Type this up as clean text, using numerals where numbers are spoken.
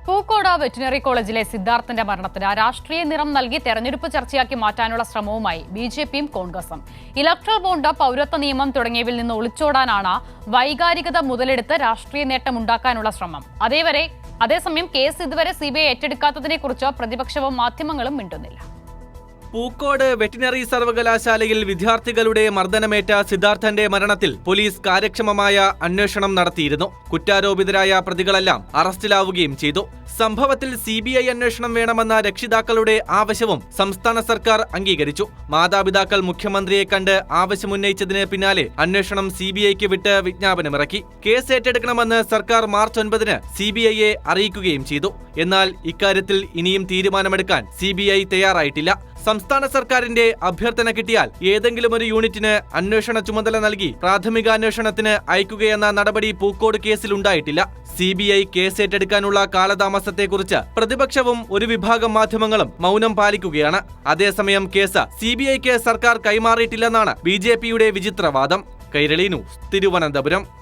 Pookode veterinary കോളേജിലെ സിദ്ധാർത്ഥന്റെ മരണത്തിന് രാഷ്ട്രീയ നിറം നൽകി തെരഞ്ഞെടുപ്പ് ചർച്ചയാക്കി മാറ്റാനുള്ള ശ്രമവുമായി ബിജെപിയും കോൺഗ്രസും. ഇലക്ട്രൽ ബോണ്ട്, പൗരത്വ നിയമം തുടങ്ങിയവയിൽ നിന്ന് ഒളിച്ചോടാനാണ് വൈകാരികത മുതലെടുത്ത് രാഷ്ട്രീയ നേട്ടമുണ്ടാക്കാനുള്ള ശ്രമം. അതേസമയം കേസ് ഇതുവരെ സിബിഐ ഏറ്റെടുക്കാത്തതിനെക്കുറിച്ച് പ്രതിപക്ഷവും മാധ്യമങ്ങളും മിണ്ടുന്നില്ല. പൂക്കോട് വെറ്റിനറി സർവകലാശാലയിൽ വിദ്യാർത്ഥികളുടെ മർദ്ദനമേറ്റ സിദ്ധാർത്ഥന്റെ മരണത്തിൽ പോലീസ് കാര്യക്ഷമമായ അന്വേഷണം നടത്തിയിരുന്നു. കുറ്റാരോപിതരായ പ്രതികളെല്ലാം അറസ്റ്റിലാവുകയും ചെയ്തു. സംഭവത്തിൽ സിബിഐ അന്വേഷണം വേണമെന്ന രക്ഷിതാക്കളുടെ ആവശ്യവും സംസ്ഥാന സർക്കാർ അംഗീകരിച്ചു. മാതാപിതാക്കൾ മുഖ്യമന്ത്രിയെ കണ്ട് ആവശ്യമുന്നയിച്ചതിന് പിന്നാലെ അന്വേഷണം സിബിഐക്ക് വിട്ട് വിജ്ഞാപനമിറക്കി. കേസ് ഏറ്റെടുക്കണമെന്ന് സർക്കാർ മാർച്ച് 9-ന് സിബിഐയെ അറിയിക്കുകയും ചെയ്തു. എന്നാൽ ഇക്കാര്യത്തിൽ ഇനിയും തീരുമാനമെടുക്കാൻ സിബിഐ തയ്യാറായിട്ടില്ല. സംസ്ഥാന സർക്കാരിന്റെ അഭ്യർത്ഥന കിട്ടിയാൽ ഏതെങ്കിലും ഒരു യൂണിറ്റിന് അന്വേഷണ ചുമതല നൽകി പ്രാഥമികാന്വേഷണത്തിന് അയക്കുകയെന്ന നടപടി പൂക്കോട് കേസിലുണ്ടായിട്ടില്ല. സിബിഐ കേസ് ഏറ്റെടുക്കാനുള്ള കാലതാമസത്തെക്കുറിച്ച് പ്രതിപക്ഷവും ഒരു വിഭാഗം മാധ്യമങ്ങളും മൗനം പാലിക്കുകയാണ്. അതേസമയം കേസ് സിബിഐക്ക് സർക്കാർ കൈമാറിയിട്ടില്ലെന്നാണ് ബിജെപിയുടെ വിചിത്രവാദം. കൈരളി ന്യൂസ്, തിരുവനന്തപുരം.